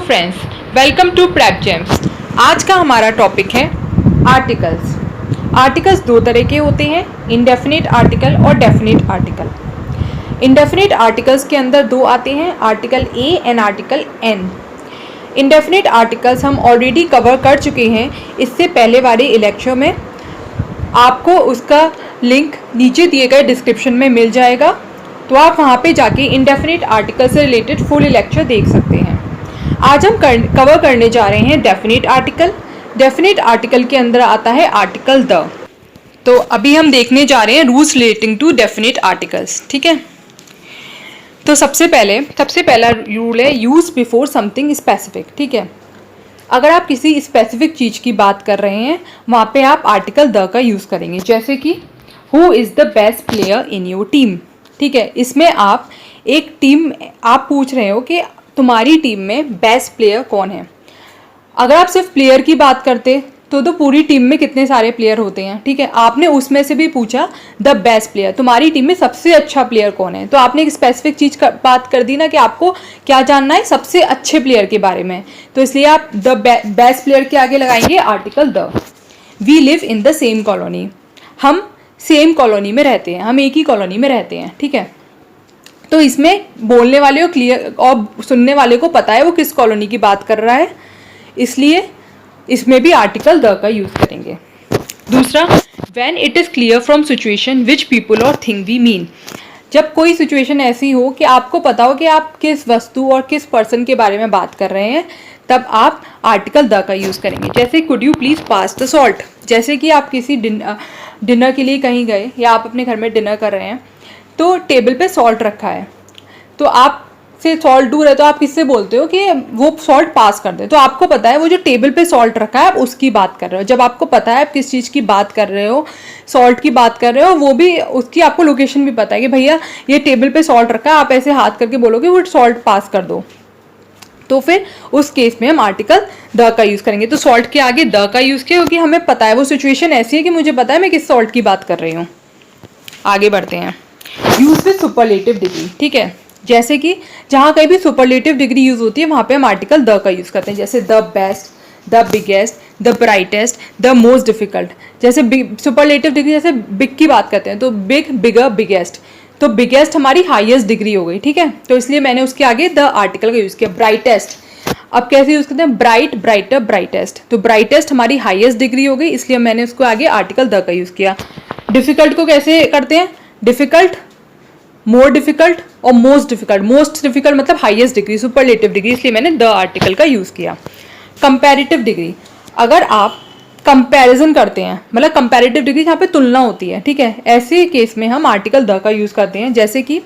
Friends, welcome to Prep Gems. आज का हमारा टॉपिक है आर्टिकल्स। आर्टिकल्स दो तरह के होते हैं, इंडेफिनिट आर्टिकल और डेफिनिट आर्टिकल। इंडेफिनिट आर्टिकल्स के अंदर दो आते हैं, article A and article an. Indefinite articles हम ऑलरेडी कवर कर चुके हैं इससे पहले वाले लेक्चर में। आपको उसका लिंक नीचे दिए गए डिस्क्रिप्शन में मिल जाएगा, तो आप वहाँ पे जाके इंडेफिनिट आर्टिकल से रिलेटेड फुल लेक्चर देख सकते हैं। आज हम कवर करने जा रहे हैं डेफिनिट आर्टिकल। डेफिनिट आर्टिकल के अंदर आता है आर्टिकल द। तो अभी हम देखने जा रहे हैं rules relating to definite articles, ठीक है। तो सबसे पहला रूल है यूज बिफोर समथिंग स्पेसिफिक, ठीक है। अगर आप किसी स्पेसिफिक चीज़ की बात कर रहे हैं वहाँ पे आप आर्टिकल द का यूज़ करेंगे। जैसे कि who is the best player in your team, ठीक है। इसमें आप एक टीम आप पूछ रहे हो कि तुम्हारी टीम में बेस्ट प्लेयर कौन है। अगर आप सिर्फ प्लेयर की बात करते तो पूरी टीम में कितने सारे प्लेयर होते हैं, ठीक है। आपने उसमें से भी पूछा द बेस्ट प्लेयर, तुम्हारी टीम में सबसे अच्छा प्लेयर कौन है, तो आपने एक स्पेसिफिक चीज़ का बात कर दी ना कि आपको क्या जानना है सबसे अच्छे प्लेयर के बारे में। तो इसलिए आप द बेस्ट प्लेयर के आगे लगाएंगे article the. We live in the same colony, हम सेम कॉलोनी में रहते हैं, हम एक ही कॉलोनी में रहते हैं, ठीक है। तो इसमें बोलने वाले को क्लियर और सुनने वाले को पता है वो किस कॉलोनी की बात कर रहा है, इसलिए इसमें भी आर्टिकल द का यूज़ करेंगे। दूसरा, when it is clear from situation which people और थिंग वी मीन। जब कोई सिचुएशन ऐसी हो कि आपको पता हो कि आप किस वस्तु और किस पर्सन के बारे में बात कर रहे हैं, तब आप आर्टिकल द का यूज़ करेंगे। जैसे could you please pass the salt. जैसे कि आप किसी डिनर के लिए कहीं गए या आप अपने घर में डिनर कर रहे हैं, तो टेबल पे सॉल्ट रखा है, तो आप से सॉल्ट दूर है तो आप किससे बोलते हो कि वो सॉल्ट पास कर दे। तो आपको पता है वो जो टेबल पे सॉल्ट रखा है आप उसकी बात कर रहे हो। जब आपको पता है आप किस चीज़ की बात कर रहे हो, सॉल्ट की बात कर रहे हो, वो भी उसकी आपको लोकेशन भी पता है कि भैया ये टेबल पे सॉल्ट रखा है, आप ऐसे हाथ करके बोलोगे वो सॉल्ट पास कर दो, तो फिर उस केस में हम आर्टिकल द का यूज़ करेंगे। तो सॉल्ट के आगे द का यूज़ किया क्योंकि हमें पता है वो सिचुएशन ऐसी है कि मुझे पता है मैं किस सॉल्ट की बात कर रही हूँ। आगे बढ़ते हैं, यूज विद सुपरलेटिव डिग्री, ठीक है। जैसे कि जहाँ कहीं भी सुपरलेटिव डिग्री यूज़ होती है वहाँ पे हम आर्टिकल द का यूज़ करते हैं। जैसे the best, the biggest, the brightest, the most difficult. जैसे सुपरलेटिव डिग्री, जैसे बिग की बात करते हैं तो बिग, बिगर, बिगेस्ट। तो बिगेस्ट हमारी हाईएस्ट डिग्री हो गई, ठीक है। तो इसलिए मैंने उसके आगे द आर्टिकल का यूज़ किया। ब्राइटेस्ट, अब कैसे यूज़ करते हैं, ब्राइट, ब्राइटर, ब्राइटेस्ट। तो ब्राइटेस्ट हमारी हाईएस्ट डिग्री हो गई, इसलिए मैंने उसको आगे आर्टिकल द का यूज़ किया। डिफिकल्ट को कैसे करते हैं, डिफिकल्ट, मोर डिफिकल्ट और मोस्ट डिफिकल्ट। मोस्ट डिफिकल्ट मतलब हाईएस्ट डिग्री, सुपरलेटिव डिग्री, इसलिए मैंने द आर्टिकल का यूज़ किया। कंपैरेटिव डिग्री, अगर आप कंपैरिजन करते हैं, मतलब कंपैरेटिव डिग्री जहाँ पे तुलना होती है, ठीक है, ऐसे केस में हम आर्टिकल द का यूज़ करते हैं। जैसे कि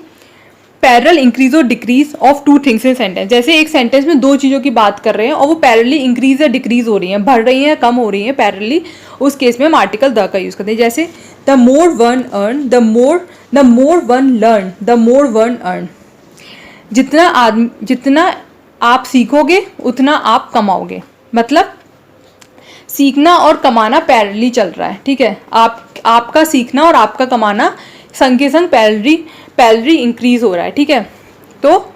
पैरेलल इंक्रीज और decrease of two things in sentence. जैसे एक सेंटेंस में दो चीज़ों की बात कर रहे हैं और वो पैरेलली इंक्रीज या डिक्रीज हो रही हैं, बढ़ रही हैं, कम हो रही हैं पैरेलली, उस केस में हम आर्टिकल द का यूज़ करते हैं। जैसे the more one earn, the more one learn, the more one earn. जितना आप सीखोगे उतना आप कमाओगे, मतलब सीखना और कमाना पैरेलली चल रहा है, ठीक है। आपका सीखना और आपका कमाना संग के संग पैरेलली इंक्रीज हो रहा है, ठीक है। तो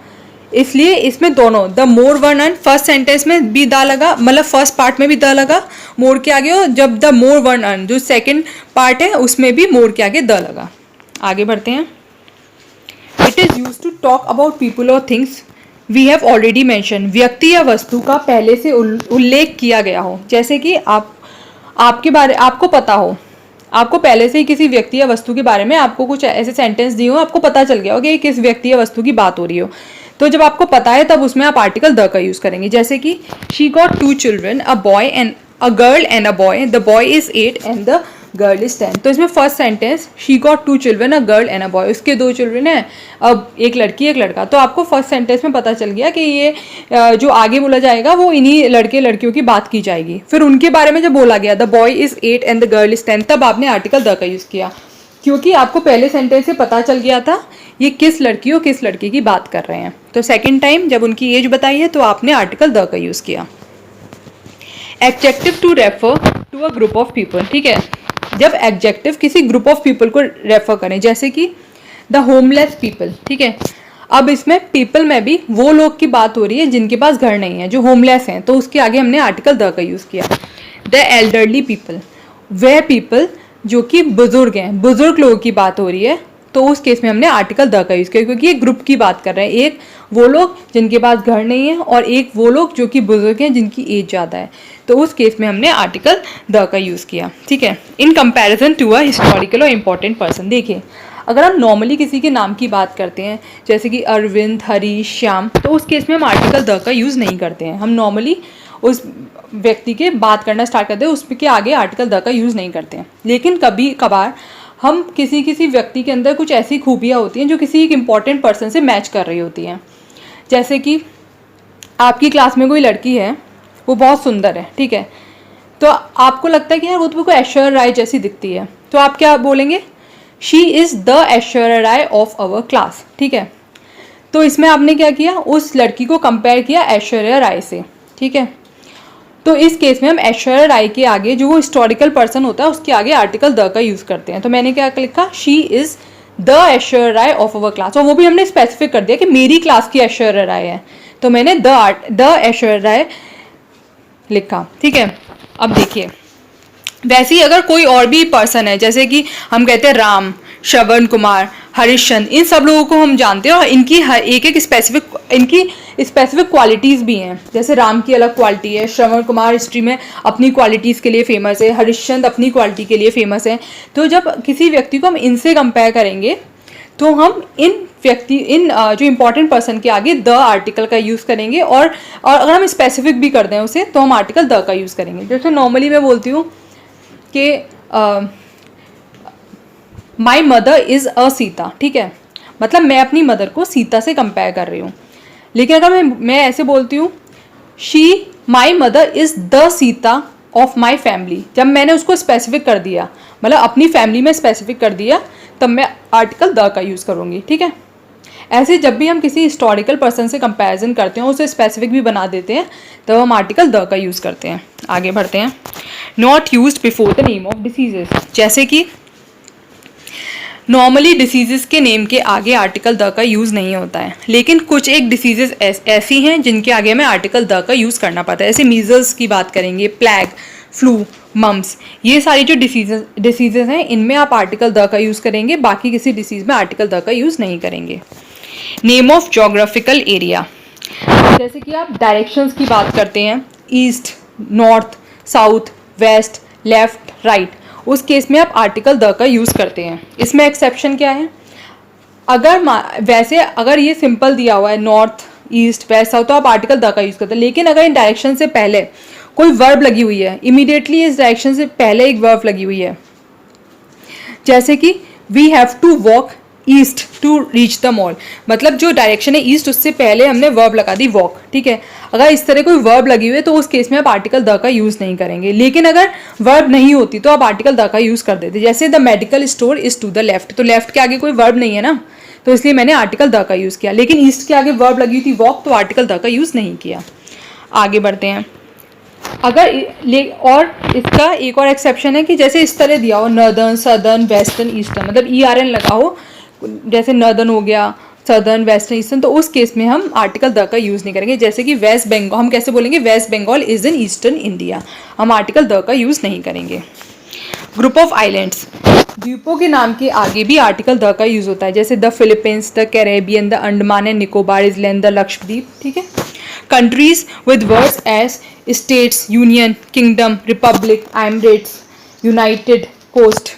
इसलिए इसमें दोनों the more one earn, first sentence में भी द लगा, मतलब फर्स्ट पार्ट में भी द लगा मोर के आगे, और जब द मोर वन अर्न जो सेकंड पार्ट है उसमें भी मोर के आगे द लगा। आगे बढ़ते हैं, it is use to talk about people और things we have already mention. व्यक्ति या वस्तु का पहले से उल्लेख किया गया हो। जैसे कि आपको पता हो, आपको पहले से ही किसी व्यक्ति या वस्तु के बारे में आपको कुछ ऐसे सेंटेंस दिए हो, आपको पता चल गया हो कि किस व्यक्ति या वस्तु की बात हो रही हो, तो जब आपको पता है तब उसमें आप आर्टिकल द का यूज़ करेंगे। जैसे कि she got 2 children, a girl and a boy, the boy is 8 and the girl is 10। तो इसमें first sentence she got 2 children, a girl and a boy, उसके 2 चिल्ड्रन हैं, अब एक लड़की एक लड़का। तो आपको फर्स्ट सेंटेंस में पता चल गया कि ये जो आगे बोला जाएगा वो इन्हीं लड़के लड़कियों की बात की जाएगी। फिर उनके बारे में जब बोला गया the boy is 8 and the girl is 10, तब आपने आर्टिकल द का यूज़ किया, क्योंकि आपको पहले सेंटेंस से पता चल गया था ये किस लड़की और किस लड़के की बात कर रहे हैं। तो सेकेंड टाइम जब उनकी एज बताई है तो आपने आर्टिकल द का यूज़ किया। Adjective to refer to a group of people, ठीक है। जब एडजेक्टिव किसी ग्रुप ऑफ पीपल को रेफर करें, जैसे कि द होमलेस पीपल, ठीक है। अब इसमें पीपल में भी वो लोग की बात हो रही है जिनके पास घर नहीं है, जो होमलेस हैं, तो उसके आगे हमने आर्टिकल द का यूज़ किया। द एल्डरली पीपल, वह पीपल जो कि बुजुर्ग हैं, बुजुर्ग लोगों की बात हो रही है, तो उस केस में हमने आर्टिकल द का यूज़ किया, क्योंकि ये ग्रुप की बात कर रहे हैं। एक वो लोग जिनके पास घर नहीं है और एक वो लोग जो कि बुजुर्ग हैं जिनकी एज ज़्यादा है, तो उस केस में हमने आर्टिकल द का यूज़ किया। ठीक है, in comparison to a historical और इम्पॉर्टेंट पर्सन। देखिए, अगर हम नॉर्मली किसी के नाम की बात करते हैं, जैसे कि अरविंद, हरीश, श्याम, तो उस केस में हम आर्टिकल द का यूज़ नहीं करते हैं। हम नॉर्मली उस व्यक्ति के बात करना स्टार्ट करते हैं, उसके आगे आर्टिकल द का यूज़ नहीं करते हैं। लेकिन कभी कभार हम किसी व्यक्ति के अंदर कुछ ऐसी खूबियाँ होती हैं जो किसी एक इम्पॉर्टेंट पर्सन से मैच कर रही होती हैं। जैसे कि आपकी क्लास में कोई लड़की है, वो बहुत सुंदर है, ठीक है, तो आपको लगता है कि यार वो तो कोई ऐश्वर्या राय जैसी दिखती है, तो आप क्या बोलेंगे? She is the Aishwarya Rai of our class. ठीक है, तो इसमें आपने क्या किया, उस लड़की को कंपेयर किया ऐश्वर्या राय से। ठीक है, तो इस केस में हम ऐश्वर्या राय के आगे जो वो हिस्टोरिकल पर्सन होता है उसके आगे आर्टिकल द का यूज़ करते हैं। तो मैंने क्या लिखा, she is the Aishwarya Rai of our class, और वो भी हमने स्पेसिफिक कर दिया कि मेरी क्लास की ऐश्वर्या राय है, तो मैंने द ऐश्वर्या राय लिखा। ठीक है, अब देखिए, वैसे ही अगर कोई और भी पर्सन है, जैसे कि हम कहते हैं राम, श्रवण कुमार, हरिश्चंद्र, इन सब लोगों को हम जानते हैं और इनकी हर एक स्पेसिफिक क्वालिटीज़ भी हैं। जैसे राम की अलग क्वालिटी है, श्रवण कुमार हिस्ट्री में अपनी क्वालिटीज़ के लिए फेमस है, हरिश्चंद्र अपनी क्वालिटी के लिए फेमस है। तो जब किसी व्यक्ति को हम इनसे कंपेयर करेंगे तो हम इन जो इम्पोर्टेंट पर्सन के आगे द आर्टिकल का यूज़ करेंगे, और अगर हम स्पेसिफिक भी कर दें उसे तो हम आर्टिकल द का यूज़ करेंगे। जैसे नॉर्मली मैं बोलती हूँ कि my mother is a Sita, ठीक है, मतलब मैं अपनी मदर को सीता से कंपेयर कर रही हूँ। लेकिन अगर मैं ऐसे बोलती हूँ, my mother is the Sita of my family, जब मैंने उसको स्पेसिफिक कर दिया, मतलब अपनी फैमिली में स्पेसिफिक कर दिया, तब मैं आर्टिकल द का यूज़ करूँगी। ठीक है, ऐसे जब भी हम किसी हिस्टोरिकल पर्सन से कंपैरिजन करते हैं, उसे स्पेसिफिक भी बना देते हैं, तब हम आर्टिकल द का यूज़ करते हैं। आगे बढ़ते हैं। Not used before the name of diseases, जैसे कि नॉर्मली डिसीजेस के नेम के आगे आर्टिकल द का यूज़ नहीं होता है, लेकिन कुछ एक डिसीजेस ऐसी हैं जिनके आगे हमें आर्टिकल द का यूज़ करना पड़ता है। जैसे मीजल्स की बात करेंगे, प्लेग, फ्लू, मम्स, ये सारी जो डिसीजेस हैं इनमें आप आर्टिकल द का यूज़ करेंगे, बाकी किसी डिसीज़ में आर्टिकल द का यूज़ नहीं करेंगे। नेम ऑफ जोग्राफिकल एरिया, जैसे कि आप डायरेक्शंस की बात करते हैं, east, north, south, west, left, right, उस केस में आप आर्टिकल द का यूज़ करते हैं। इसमें एक्सेप्शन क्या है? अगर ये सिंपल दिया हुआ है नॉर्थ, ईस्ट, वेस्ट, साउथ, तो आप आर्टिकल द का यूज़ करते हैं। लेकिन अगर इन डायरेक्शन से पहले कोई वर्ब लगी हुई है, इमीडिएटली इस डायरेक्शन से पहले एक वर्ब लगी हुई है, जैसे कि we have to walk east to reach the mall, मतलब जो डायरेक्शन है ईस्ट उससे पहले हमने वर्ब लगा दी वॉक। ठीक है, अगर इस तरह कोई वर्ब लगी हुई है तो उस केस में आप आर्टिकल द का यूज़ नहीं करेंगे। लेकिन अगर वर्ब नहीं होती तो आप आर्टिकल द का यूज़ कर देते, जैसे the medical store is to the left, तो लेफ्ट के आगे कोई वर्ब नहीं है ना, तो इसलिए मैंने आर्टिकल द का यूज़ किया। लेकिन ईस्ट के आगे वर्ब लगी हुई थी वॉक, तो आर्टिकल द का यूज़ नहीं किया। आगे बढ़ते हैं। और इसका एक और एक्सेप्शन है कि जैसे इस तरह दिया हो नॉर्दर्न, सदर्न, वेस्टर्न, ईस्टर्न, मतलब ERN लगा हो, जैसे नॉर्दर्न हो गया, सदर्न, वेस्टर्न, ईस्टर्न, तो उस केस में हम आर्टिकल द का यूज़ नहीं करेंगे। जैसे कि वेस्ट बंगाल, हम कैसे बोलेंगे? West Bengal is in eastern India, हम आर्टिकल द का यूज़ नहीं करेंगे। ग्रुप ऑफ आइलैंड्स, द्वीपों के नाम के आगे भी आर्टिकल द का यूज़ होता है, जैसे the Philippines, the Caribbean, the Andaman and Nicobar island, the Lakshadweep. ठीक है, countries with words as states, union, kingdom, republic, emirates, united coast,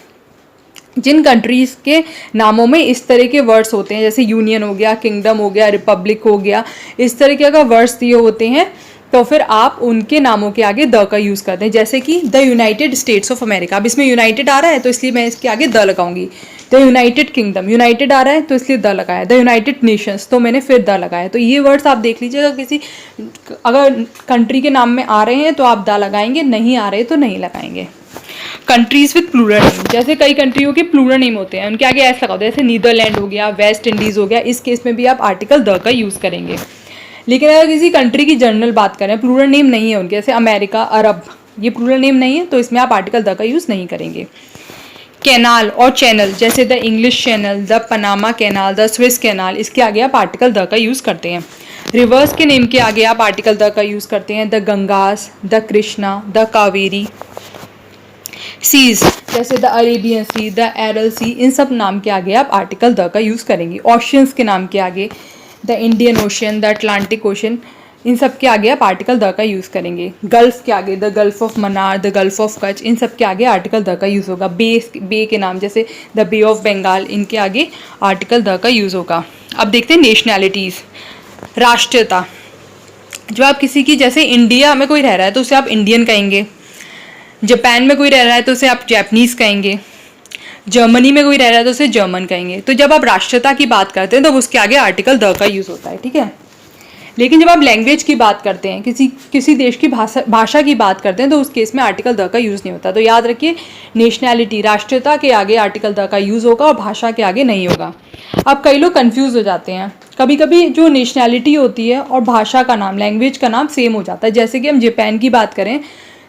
जिन कंट्रीज़ के नामों में इस तरह के वर्ड्स होते हैं, जैसे यूनियन हो गया, किंगडम हो गया, रिपब्लिक हो गया, इस तरह के अगर वर्ड्स दिए होते हैं तो फिर आप उनके नामों के आगे द का यूज़ करते हैं। जैसे कि the United states of America, अब इसमें यूनाइटेड आ रहा है तो इसलिए मैं इसके आगे द लगाऊंगी। द यूनाइटेड किंगडम, यूनाइटेड आ रहा है तो इसलिए द लगाया। द यूनाइटेड नेशंस, तो मैंने फिर द लगाया। तो ये वर्ड्स आप देख लीजिएगा, अगर कंट्री के नाम में आ रहे हैं तो आप द लगाएंगे, नहीं आ रहे तो नहीं लगाएंगे। कंट्रीज विद प्लूरल नेम, जैसे कई कंट्रियों के प्लूरल नेम होते हैं, उनके आगे ऐसा लगा होता है, जैसे नीदरलैंड हो गया, वेस्ट इंडीज़ हो गया, इस केस में भी आप आर्टिकल द का यूज़ करेंगे। लेकिन अगर किसी कंट्री की जनरल बात करें, प्लूरल नेम नहीं है उनके, जैसे अमेरिका, अरब, ये प्लूरल नेम नहीं है, तो इसमें आप आर्टिकल द का यूज़ नहीं करेंगे। कैनाल और चैनल, जैसे the English channel, the Panama canal, the Swiss canal, इसके आगे आप आर्टिकल द का यूज़ करते हैं। रिवर्स के नेम के आगे आप आर्टिकल द का यूज़ करते हैं। The Gangas, the Krishna, the Kaveri. Seas, जैसे the Arabian sea, the Aral sea, इन सब नाम के आगे आप आर्टिकल द का यूज़ करेंगे। ओशियंस के नाम के आगे the Indian ocean, the Atlantic ocean, इन सब के आगे आप आर्टिकल द का यूज़ करेंगे। गल्फ़ के आगे the gulf of Mannar, the gulf of Kutch, इन सब के आगे आर्टिकल द का यूज़ होगा। बे के नाम जैसे द बे ऑफ बंगाल, इनके आगे आर्टिकल द का यूज़ होगा। अब देखते हैं नेशनैलिटीज़, राष्ट्रीयता। जो आप किसी की, जैसे इंडिया में कोई रह रहा है तो उसे आप इंडियन कहेंगे, जापान में कोई रह रहा है तो उसे आप जापानीज़ कहेंगे, जर्मनी में कोई रह रहा है तो उसे जर्मन कहेंगे। तो जब आप राष्ट्रीयता की बात करते हैं तो उसके आगे आर्टिकल द का यूज़ होता है, ठीक है। लेकिन जब आप लैंग्वेज की बात करते हैं, किसी देश की भाषा की बात करते हैं, तो उस केस में आर्टिकल द का यूज़ नहीं होता। तो याद रखिए, नेशनैलिटी, राष्ट्रीयता के आगे आर्टिकल द का यूज़ होगा और भाषा के आगे नहीं होगा। अब कई लोग कंफ्यूज हो जाते हैं, कभी कभी जो नेशनैलिटी होती है और भाषा का नाम, लैंग्वेज का नाम सेम हो जाता है। जैसे कि हम जापान की बात करें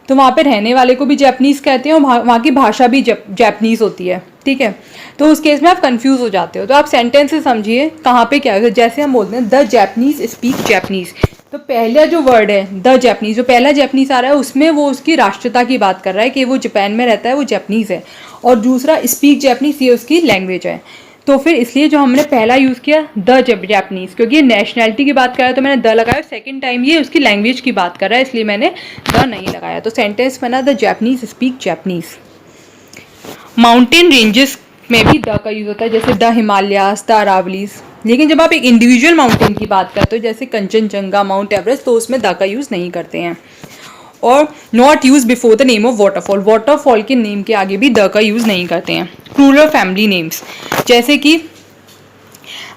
तो वहाँ पे रहने वाले को भी जापानीज़ कहते हैं और वहाँ की भाषा भी जापानीज़ होती है, ठीक है। तो उस केस में आप कंफ्यूज हो जाते हो। तो आप सेंटेंस से समझिए कहाँ पे क्या है। जैसे हम बोलते हैं द जापानीज़ स्पीक जापानीज़, तो पहला जो वर्ड है द जापानीज़, जो पहला जापानीज़ आ रहा है उसमें वो उसकी राष्ट्रीयता की बात कर रहा है कि वो जापान में रहता है, वो जापानीज़ है। और दूसरा स्पीक जापानीज़, ये उसकी लैंग्वेज है। तो फिर इसलिए जो हमने पहला यूज़ किया द जापानीज़, क्योंकि ये नेशनैलिटी की बात कर रहा है तो मैंने द लगाया। सेकंड टाइम ये उसकी लैंग्वेज की बात कर रहा है, इसलिए मैंने द नहीं लगाया। तो सेंटेंस बना the Japanese speak Japanese. Mountain ranges में भी द का यूज़ होता है, जैसे द हिमालयास, द अरावलीज। लेकिन जब आप एक इंडिविजुअल माउंटेन की बात करते हो, जैसे कंचनजंगा, माउंट एवरेस्ट, तो उसमें द का यूज़ नहीं करते हैं। और not use before the name of waterfall, waterfall के नेम के आगे भी द का यूज़ नहीं करते हैं। प्लूरल फैमिली नेम्स, जैसे कि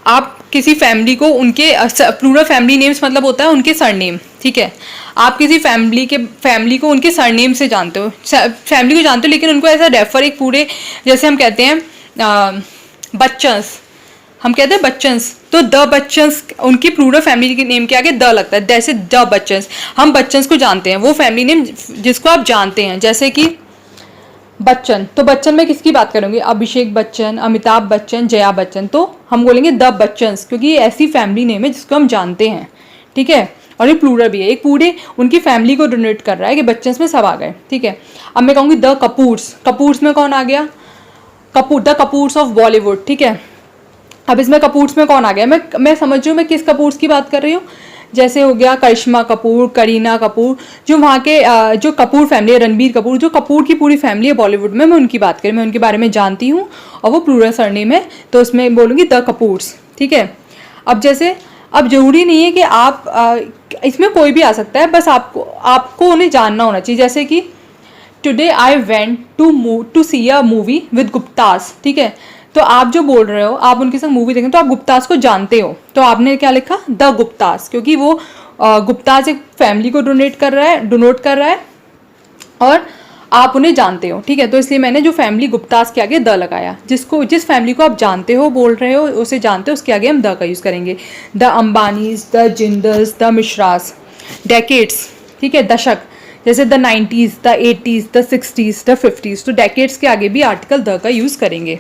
आप किसी फैमिली को उनके प्लूरल फैमिली नेम्स मतलब होता है उनके सरनेम, ठीक है। आप किसी फैमिली को उनके सरनेम से जानते हो, फैमिली को जानते हो, लेकिन उनको ऐसा रेफर एक पूरे, जैसे हम कहते हैं बच्चन्स, हम कहते हैं बच्चन्स, तो द बच्चन्स उनकी प्लूरल फैमिली के नेम के आगे द लगता है। जैसे द बच्चन्स, हम बच्चन्स को जानते हैं, वो फैमिली नेम जिसको आप जानते हैं। जैसे कि बच्चन, तो बच्चन में किसकी बात करूँगी, अभिषेक बच्चन, अमिताभ बच्चन, जया बच्चन, तो हम बोलेंगे द बच्चन्स, क्योंकि ये ऐसी फैमिली नेम है जिसको हम जानते हैं, ठीक है। और ये प्लूरल भी है, एक पूरे उनकी फैमिली को डोनेट कर रहा है कि बच्चन्स में सब आ गए, ठीक है। अब मैं कहूँगी द कपूर्स, कपूर्स में कौन आ गया, द कपूर्स ऑफ बॉलीवुड, ठीक है। अब इसमें कपूर्स में कौन आ गया, मैं समझ रही हूँ मैं किस कपूर्स की बात कर रही हूँ। जैसे हो गया करिश्मा कपूर, करीना कपूर, जो वहाँ के जो कपूर फैमिली है, रणबीर कपूर, जो कपूर की पूरी फैमिली है बॉलीवुड में, मैं उनकी बात करूँ, मैं उनके बारे में जानती हूँ और वो प्लूरल सरनेम है, तो उसमें बोलूँगी द कपूर्स, ठीक है। अब जैसे, अब जरूरी नहीं है कि आप इसमें कोई भी आ सकता है, बस आपको उन्हें जानना होना चाहिए। जैसे कि today I went to see a movie with Guptas, ठीक है। तो आप जो बोल रहे हो, आप उनके साथ मूवी देखें, तो आप गुप्तास को जानते हो, तो आपने क्या लिखा, द गुप्तास, क्योंकि वो गुप्तास एक फैमिली को डोनेट कर रहा है और आप उन्हें जानते हो, ठीक है। तो इसलिए मैंने जो फैमिली गुप्तास के आगे द लगाया, जिस फैमिली को आप जानते हो, बोल रहे हो, उसे जानते हो, उसके आगे हम द का यूज़ करेंगे। The Ambanis, the Jindals, the Mishras. Decades, ठीक है, दशक, जैसे the 90s, the 80s, the 60s, the 50s, तो डेकेड्स के आगे भी आर्टिकल द का यूज़ करेंगे।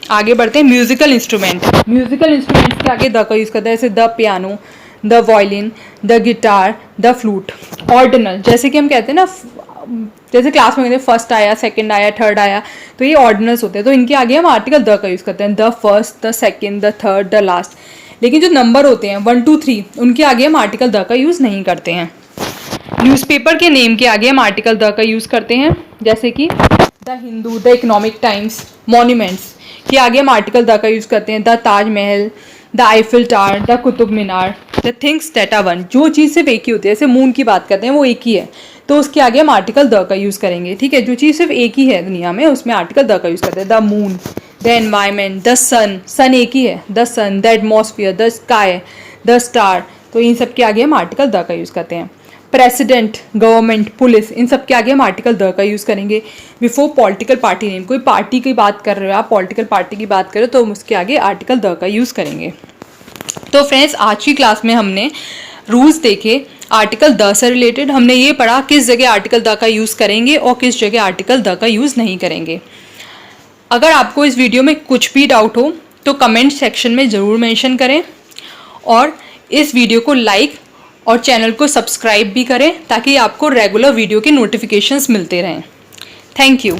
आगे बढ़ते हैं, म्यूजिकल इंस्ट्रूमेंट के आगे द का यूज़ करते हैं, जैसे the piano, the violin, the guitar, the flute. Ordinal, जैसे कि हम कहते हैं ना, जैसे क्लास में कहते हैं फर्स्ट आया, सेकंड आया, थर्ड आया, तो ये ऑर्डिनल्स होते हैं, तो इनके आगे हम आर्टिकल द का यूज़ करते हैं, the first, the second, the third, the last. लेकिन जो नंबर होते हैं 1 2 3, उनके आगे हम आर्टिकल द का यूज़ नहीं करते हैं। न्यूज़पेपर के नेम के आगे हम आर्टिकल द का यूज़ करते हैं, जैसे कि the Hindu, the economic times. Monuments के आगे हम आर्टिकल द का यूज़ करते हैं, the Taj Mahal, the Eiffel tower, the Qutub Minar. The things that are one, जो चीज़ सिर्फ एक ही होती है, जैसे मून की बात करते हैं, वो एक ही है, तो उसके आगे हम आर्टिकल द का यूज़ करेंगे, ठीक है। जो चीज़ सिर्फ एक ही है दुनिया में, उसमें आर्टिकल द का यूज़ करते हैं। The moon, the environment, the sun एक ही है, the sun, the atmosphere, the sky, the star, तो इन सब के आगे हम आर्टिकल द का यूज़ करते हैं। प्रेसिडेंट, गवर्नमेंट, पुलिस, इन सब के आगे हम आर्टिकल द का यूज़ करेंगे। बिफोर पॉलिटिकल पार्टी नेम, कोई पार्टी की बात कर रहे हो आप, पॉलिटिकल पार्टी की बात करो, तो उसके आगे आर्टिकल द का यूज़ करेंगे। तो फ्रेंड्स, आज की क्लास में हमने रूल्स देखे आर्टिकल द से रिलेटेड। हमने ये पढ़ा किस जगह आर्टिकल द का यूज़ करेंगे और किस जगह आर्टिकल द का यूज़ नहीं करेंगे। अगर आपको इस वीडियो में कुछ भी डाउट हो तो कमेंट सेक्शन में ज़रूर मेंशन करें और इस वीडियो को लाइक और चैनल को सब्सक्राइब भी करें ताकि आपको रेगुलर वीडियो के नोटिफिकेशंस मिलते रहें। Thank you.